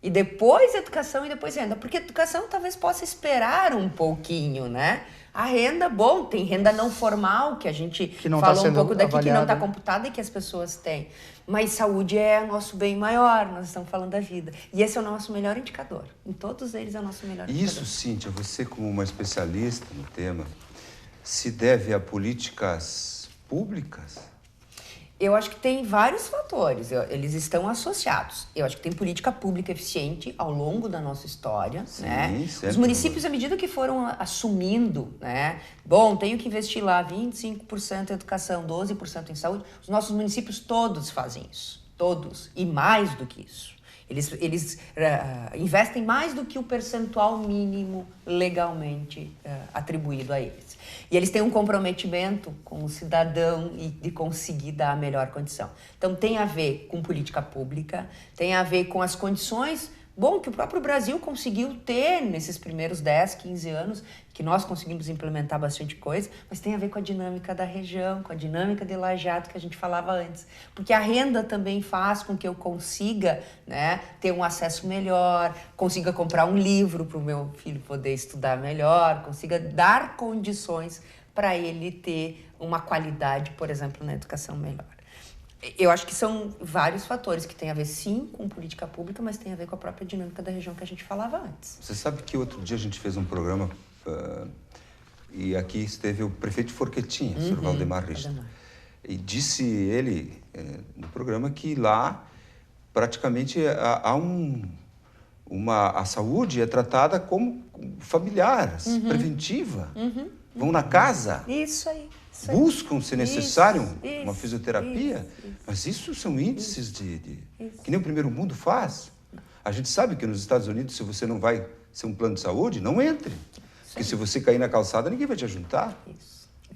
E depois educação e depois renda. Porque educação talvez possa esperar um pouquinho, né? A renda, bom, tem renda não formal, que a gente não tá falou um sendo pouco daqui, que não está avaliada. computada e que as pessoas têm. Mas saúde é nosso bem maior, nós estamos falando da vida. E esse é o nosso melhor indicador. Em todos eles é o nosso melhor indicador. Isso, Cíntia, você como uma especialista no tema, se deve a políticas públicas? Eu acho que tem vários fatores, eles estão associados. Eu acho que tem política pública eficiente ao longo da nossa história, Sim, né? sempre. Os municípios, à medida que foram assumindo, né? Bom, tenho que investir lá 25% em educação, 12% em saúde. Os nossos municípios todos fazem isso, todos, e mais do que isso. Eles investem mais do que o percentual mínimo legalmente atribuído a eles. E eles têm um comprometimento com o cidadão e de conseguir dar a melhor condição. Então, tem a ver com política pública, tem a ver com as condições, bom, que o próprio Brasil conseguiu ter nesses primeiros 10, 15 anos, que nós conseguimos implementar bastante coisa, mas tem a ver com a dinâmica da região, com a dinâmica de Lajeado que a gente falava antes. Porque a renda também faz com que eu consiga, né, ter um acesso melhor, consiga comprar um livro para o meu filho poder estudar melhor, consiga dar condições para ele ter uma qualidade, por exemplo, na educação melhor. Eu acho que são vários fatores que têm a ver, sim, com política pública, mas tem a ver com a própria dinâmica da região que a gente falava antes. Você sabe que outro dia a gente fez um programa e aqui esteve o prefeito de Forquetinha, o Sr. Valdemar Richter. E disse ele no programa que lá praticamente a saúde é tratada como familiar, preventiva. Vão na casa. Isso aí. Buscam, se necessário, isso, uma fisioterapia, mas isso são índices que nem o primeiro mundo faz. A gente sabe que nos Estados Unidos, se você não vai ser um plano de saúde, não entre. Porque se você cair na calçada, ninguém vai te ajudar.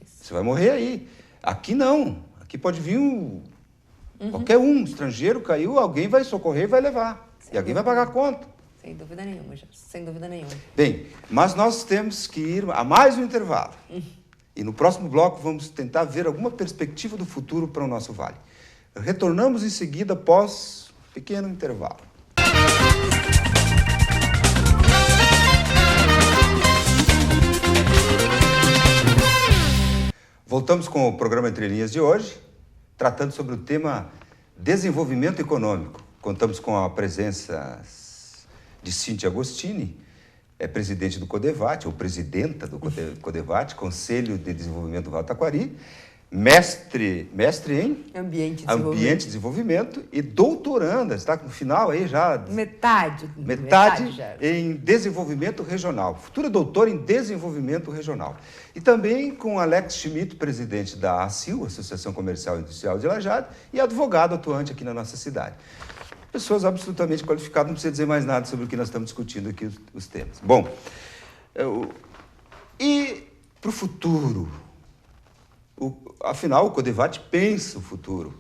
Você vai morrer aí. Aqui não. Aqui pode vir qualquer estrangeiro caiu, alguém vai socorrer e vai levar. E alguém vai pagar a conta. Sem dúvida nenhuma, Gerson. Sem dúvida nenhuma. Bem, mas nós temos que ir a mais um intervalo. E no próximo bloco vamos tentar ver alguma perspectiva do futuro para o nosso vale. Retornamos em seguida após um pequeno intervalo. Voltamos com o programa Entre Linhas de hoje, tratando sobre o tema desenvolvimento econômico. Contamos com a presença de Cíntia Agostini, presidente do CODEVAT, ou presidenta do CODEVAT, Conselho de Desenvolvimento do Vale do Taquari, mestre em Ambiente de Desenvolvimento e doutoranda, está no final aí já. Metade já. Em Desenvolvimento Regional, futura doutora em Desenvolvimento Regional. E também com Alex Schmidt, presidente da ACIL, Associação Comercial e Industrial de Lajeado, e advogado atuante aqui na nossa cidade. Pessoas absolutamente qualificadas, não precisa dizer mais nada sobre o que nós estamos discutindo aqui, os temas. Bom, e para o futuro? Afinal, o CODEVAT pensa o futuro.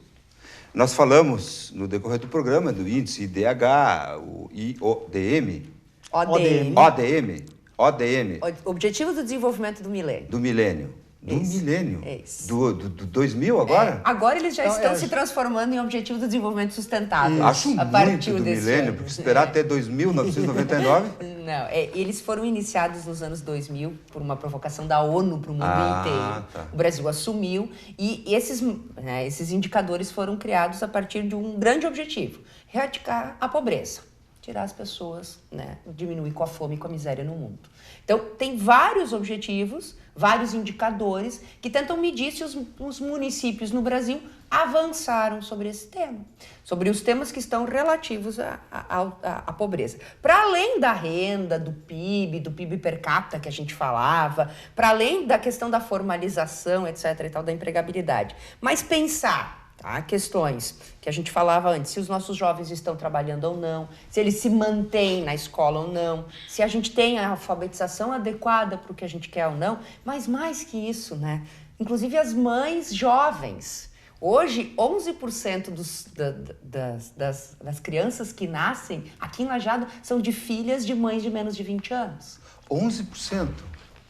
Nós falamos no decorrer do programa do índice IDH, o IODM. ODM. Objetivo do Desenvolvimento do Milênio. Do milênio. Milênio? É isso. Do 2000 agora? Agora eles já estão se transformando em Objetivo do Desenvolvimento Sustentável. Acho muito do milênio, porque esperar até 1999... Não, eles foram iniciados nos anos 2000 por uma provocação da ONU para o mundo inteiro. Tá. O Brasil assumiu e esses indicadores foram criados a partir de um grande objetivo: erradicar a pobreza, tirar as pessoas, diminuir com a fome e com a miséria no mundo. Então, tem vários objetivos, vários indicadores que tentam medir se os municípios no Brasil avançaram sobre esse tema, sobre os temas que estão relativos à pobreza. Para além da renda, do PIB per capita que a gente falava, para além da questão da formalização, etc. e tal, da empregabilidade. Mas pensar... questões que a gente falava antes, se os nossos jovens estão trabalhando ou não, se eles se mantêm na escola ou não, se a gente tem a alfabetização adequada para o que a gente quer ou não, mas mais que isso, inclusive as mães jovens. Hoje, 11% das crianças que nascem aqui em Lajeado são de filhas de mães de menos de 20 anos. 11%?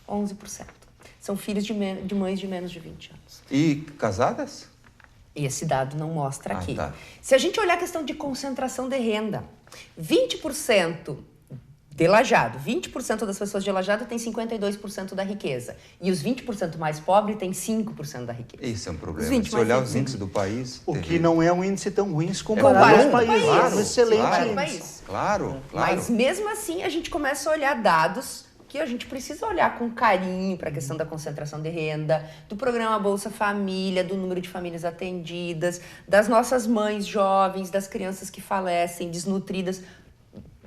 11%. São filhos de mães de menos de 20 anos. E casadas? Esse dado não mostra aqui. Tá. Se a gente olhar a questão de concentração de renda, 20% de Lajeado. 20% das pessoas de Lajeado têm 52% da riqueza. E os 20% mais pobres têm 5% da riqueza. Esse é um problema. Se olhar os índices do país... O que não é um índice tão ruim se comparado comparar aos países. Claro, um excelente índice. Claro. Mas mesmo assim a gente começa a olhar dados que a gente precisa olhar com carinho para a questão da concentração de renda, do programa Bolsa Família, do número de famílias atendidas, das nossas mães jovens, das crianças que falecem, desnutridas,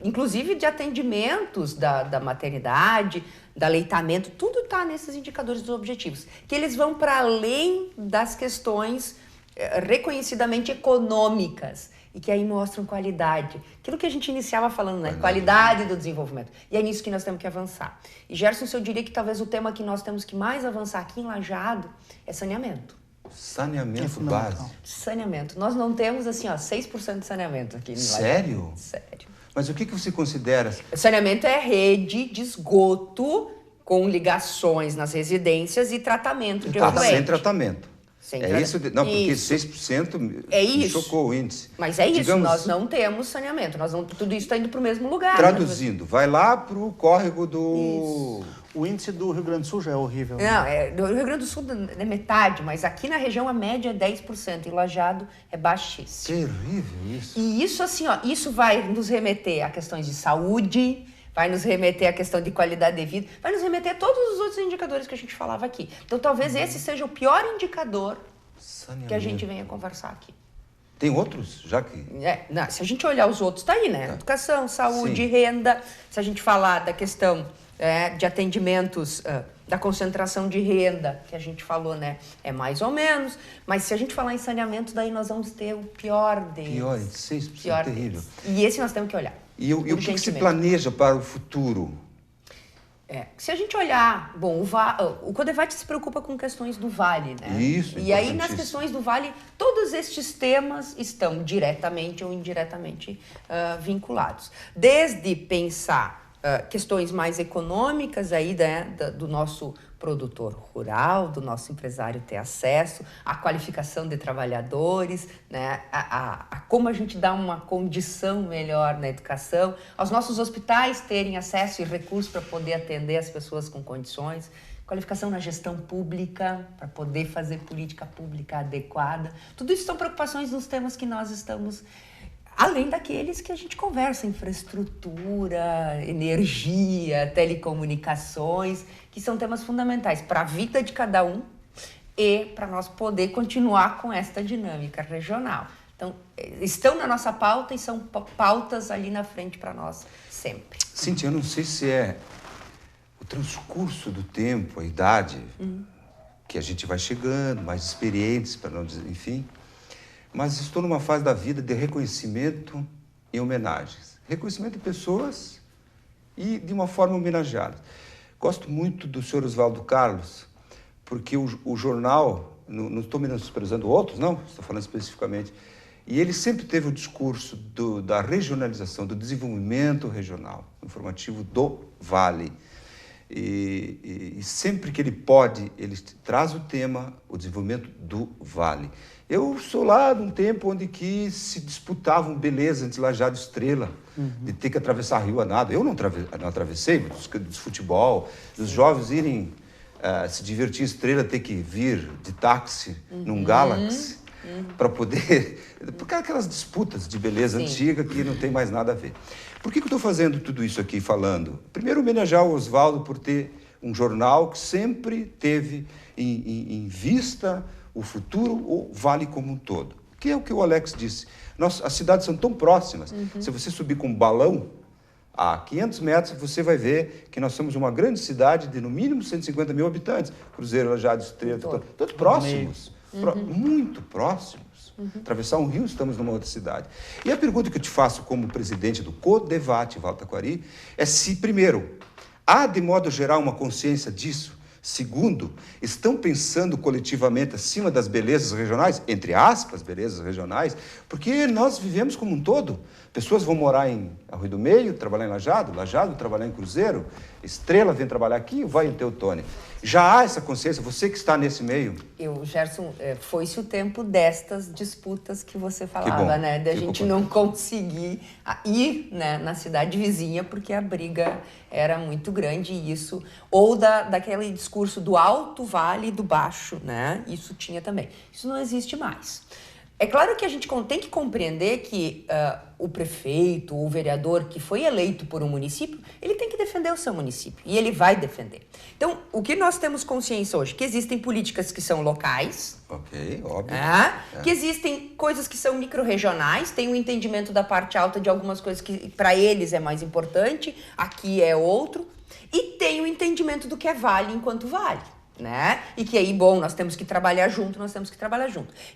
inclusive de atendimentos da maternidade, da aleitamento, tudo está nesses indicadores dos objetivos, que eles vão para além das questões reconhecidamente econômicas e que aí mostram qualidade. Aquilo que a gente iniciava falando, né? Qualidade do desenvolvimento. E é nisso que nós temos que avançar. E, Gerson, eu diria que talvez o tema que nós temos que mais avançar aqui em Lajeado é saneamento. Saneamento básico. Saneamento. Nós não temos, assim, 6% de saneamento aqui em Lajeado. Sério? Sério. Mas o que você considera? Saneamento é rede de esgoto com ligações nas residências e tratamento de efluente. Sem tratamento. Isso? Não, porque isso. 6% me chocou o índice. Mas é isso, nós não temos saneamento. Tudo isso está indo para o mesmo lugar. Traduzindo, vai lá para o córrego do... Isso. O índice do Rio Grande do Sul já é horrível. Não, do Rio Grande do Sul é metade, mas aqui na região a média é 10%, e Lajeado é baixíssimo. Terrível isso. E isso, assim, isso vai nos remeter a questões de saúde, vai nos remeter à questão de qualidade de vida, vai nos remeter a todos os outros indicadores que a gente falava aqui. Então, talvez esse seja o pior indicador que a gente venha conversar aqui. Tem outros, já que... Se a gente olhar os outros, tá aí, né? Tá. Educação, saúde, Sim. renda. Se a gente falar da questão de atendimentos, da concentração de renda, que a gente falou, né? É mais ou menos. Mas se a gente falar em saneamento, daí nós vamos ter o pior deles. Pior, 6%, terrível. Deles. E esse nós temos que olhar. E o que se planeja para o futuro? Se a gente olhar, bom, o Codevate se preocupa com questões do Vale, né? Isso, e aí, nas questões do Vale, todos estes temas estão diretamente ou indiretamente vinculados. Desde pensar questões mais econômicas aí, do nosso produtor rural, do nosso empresário ter acesso à qualificação de trabalhadores, né? a como a gente dá uma condição melhor na educação, aos nossos hospitais terem acesso e recursos para poder atender as pessoas com condições, qualificação na gestão pública, para poder fazer política pública adequada. Tudo isso são preocupações nos temas que nós estamos... Além daqueles que a gente conversa, infraestrutura, energia, telecomunicações, que são temas fundamentais para a vida de cada um e para nós poder continuar com esta dinâmica regional. Então, estão na nossa pauta e são pautas ali na frente para nós sempre. Cíntia, eu não sei se é o transcurso do tempo, a idade, que a gente vai chegando, mais experientes, para não dizer, enfim... Mas estou numa fase da vida de reconhecimento e homenagens. Reconhecimento de pessoas e de uma forma homenageada. Gosto muito do senhor Oswaldo Carlos, porque o jornal, não estou menosprezando outros, não, estou falando especificamente, e ele sempre teve o discurso da regionalização, do desenvolvimento regional, informativo do Vale. E sempre que ele pode, ele traz o tema, o desenvolvimento do Vale. Eu sou lá de um tempo onde que se disputavam beleza entre Lajeado e Estrela, de ter que atravessar rio a nada. Eu não atravessei, dos futebol, dos jovens irem se divertir em Estrela, ter que vir de táxi num Galaxy para poder... Porque aquelas disputas de beleza antiga que não tem mais nada a ver. Por que eu estou fazendo tudo isso aqui, falando? Primeiro, homenagear o Oswaldo por ter um jornal que sempre teve em vista o futuro, o Vale como um todo. Que é o que o Alex disse. As cidades são tão próximas. Se você subir com um balão a 500 metros, você vai ver que nós somos uma grande cidade de, no mínimo, 150 mil habitantes. Cruzeiro, Lajeado, Estrela, todos próximos. Muito próximos. Atravessar um rio, estamos numa outra cidade. E a pergunta que eu te faço como presidente do Codevate Vale do Taquari é se, primeiro, há de modo geral uma consciência disso. Segundo, estão pensando coletivamente acima das belezas regionais, entre aspas, belezas regionais, porque nós vivemos como um todo. Pessoas vão morar em Arroio do Meio, trabalhar em Lajeado, trabalhar em Cruzeiro, Estrela vem trabalhar aqui, vai o Teutônia. Já há essa consciência, você que está nesse meio? Gerson, foi-se o tempo destas disputas que você falava, né? Da gente não conseguir ir, né, na cidade vizinha porque a briga era muito grande e isso... Ou daquele discurso do alto vale e do baixo, né? Isso tinha também. Isso não existe mais. É claro que a gente tem que compreender que o prefeito ou o vereador que foi eleito por um município, ele tem que defender o seu município e ele vai defender. Então, o que nós temos consciência hoje? Que existem políticas que são locais. Ok, óbvio. Que existem coisas que são micro-regionais, tem o entendimento da parte alta de algumas coisas que para eles é mais importante, aqui é outro. E tem o entendimento do que é vale enquanto vale. Né? E que aí, bom, nós temos que trabalhar junto.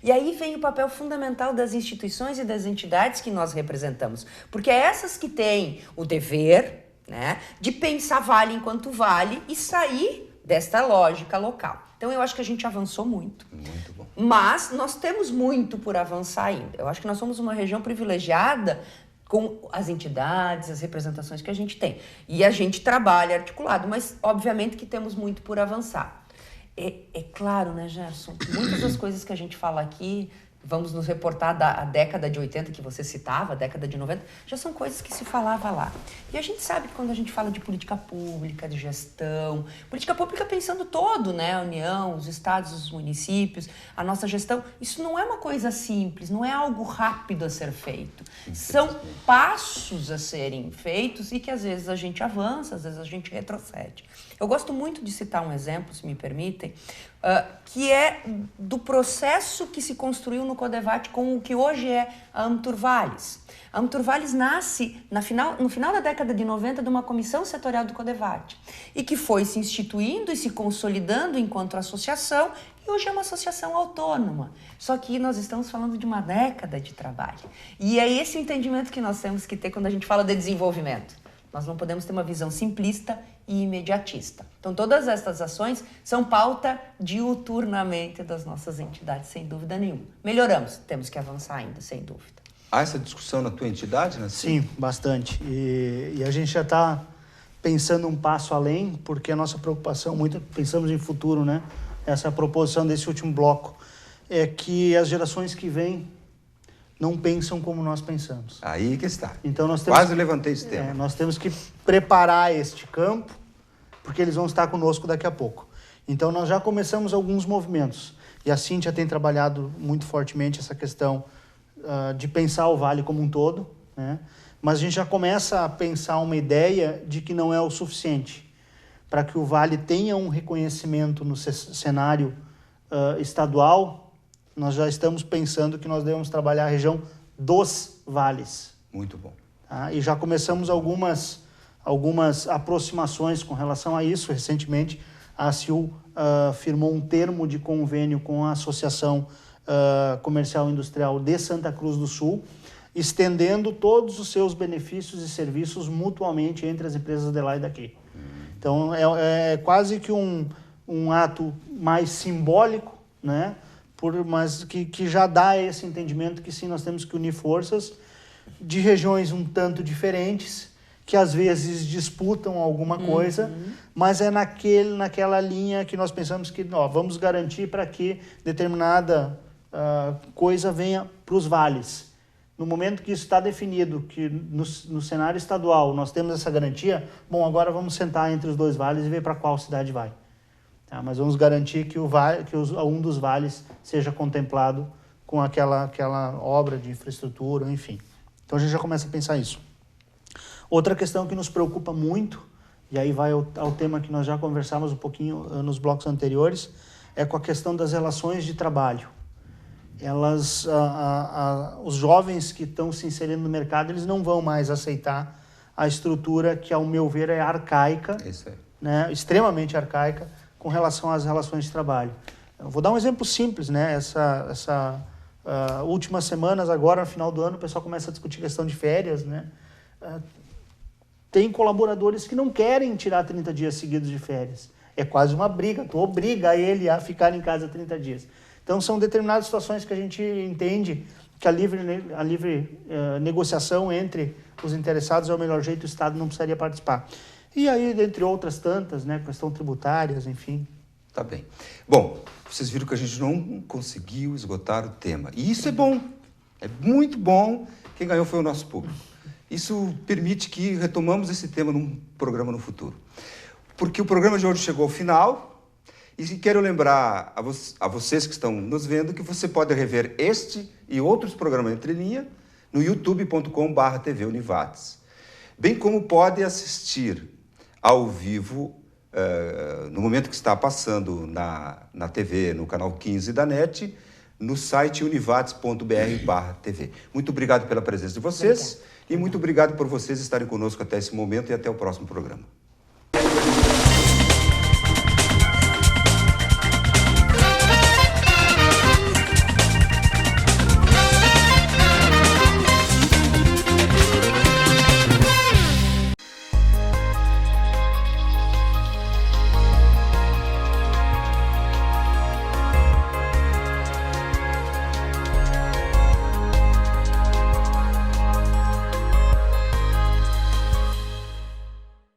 E aí vem o papel fundamental das instituições e das entidades que nós representamos. Porque é essas que têm o dever, né, de pensar vale enquanto vale e sair desta lógica local. Então, eu acho que a gente avançou muito. Muito bom. Mas nós temos muito por avançar ainda. Eu acho que nós somos uma região privilegiada com as entidades, as representações que a gente tem. E a gente trabalha articulado, mas obviamente que temos muito por avançar. É claro, né, Gerson? Muitas das coisas que a gente fala aqui, vamos nos reportar da década de 80 que você citava, a década de 90, já são coisas que se falava lá. E a gente sabe que quando a gente fala de política pública, de gestão, política pública pensando todo, né? A União, os estados, os municípios, a nossa gestão, isso não é uma coisa simples, não é algo rápido a ser feito. São passos a serem feitos e que às vezes a gente avança, às vezes a gente retrocede. Eu gosto muito de citar um exemplo, se me permitem, que é do processo que se construiu no Codevate com o que hoje é a Amturvales. A Amturvales nasce no final da década de 90 de uma comissão setorial do Codevate e que foi se instituindo e se consolidando enquanto associação e hoje é uma associação autônoma. Só que nós estamos falando de uma década de trabalho. E é esse o entendimento que nós temos que ter quando a gente fala de desenvolvimento. Nós não podemos ter uma visão simplista e imediatista. Então, todas essas ações são pauta diuturnamente das nossas entidades, sem dúvida nenhuma. Melhoramos, temos que avançar ainda, sem dúvida. Há essa discussão na tua entidade, né? Sim, bastante. E a gente já está pensando um passo além, porque a nossa preocupação, muito pensamos em futuro, né? Essa é a proposição desse último bloco, é que as gerações que vêm não pensam como nós pensamos. Aí que está. Então nós temos, quase levantei esse tema. Nós temos que preparar este campo, porque eles vão estar conosco daqui a pouco. Então nós já começamos alguns movimentos. E a Cíntia tem trabalhado muito fortemente essa questão de pensar o Vale como um todo, né? Mas a gente já começa a pensar uma ideia de que não é o suficiente. Para que o Vale tenha um reconhecimento no cenário estadual, nós já estamos pensando que nós devemos trabalhar a região dos vales. Muito bom. Tá? E já começamos algumas aproximações com relação a isso. Recentemente, a ACIU firmou um termo de convênio com a Associação Comercial e Industrial de Santa Cruz do Sul, estendendo todos os seus benefícios e serviços mutuamente entre as empresas de lá e daqui. Então, é quase que um ato mais simbólico, né? Mas que já dá esse entendimento que sim, nós temos que unir forças de regiões um tanto diferentes, que às vezes disputam alguma coisa, mas é naquela linha que nós pensamos que vamos garantir para que determinada coisa venha para os vales. No momento que isso está definido, que no cenário estadual nós temos essa garantia, bom, agora vamos sentar entre os dois vales e ver para qual cidade vai. Tá, mas vamos garantir que um dos vales seja contemplado com aquela obra de infraestrutura, enfim. Então a gente já começa a pensar isso. Outra questão que nos preocupa muito, e aí vai ao tema que nós já conversávamos um pouquinho nos blocos anteriores, é com a questão das relações de trabalho. Os jovens que estão se inserindo no mercado, eles não vão mais aceitar a estrutura que, ao meu ver, é arcaica, né, extremamente arcaica, com relação às relações de trabalho. Eu vou dar um exemplo simples, né? Últimas semanas, agora, no final do ano, o pessoal começa a discutir questão de férias, né? Tem colaboradores que não querem tirar 30 dias seguidos de férias. É quase uma briga, tu obriga ele a ficar em casa 30 dias. Então, são determinadas situações que a gente entende que a livre negociação entre os interessados é o melhor jeito, o Estado não precisaria participar. E aí, dentre outras tantas, né, questão tributárias, enfim. Tá bem. Bom, vocês viram que a gente não conseguiu esgotar o tema. E isso é bom. É muito bom. Quem ganhou foi o nosso público. Isso permite que retomamos esse tema num programa no futuro. Porque o programa de hoje chegou ao final e quero lembrar a vocês que estão nos vendo que você pode rever este e outros programas Entre Linha no youtube.com/TV Univates. Bem como pode assistir ao vivo no momento que está passando na TV, no canal 15 da NET, no site univates.br/TV. Muito obrigado pela presença de vocês e muito obrigado por vocês estarem conosco até esse momento e até o próximo programa.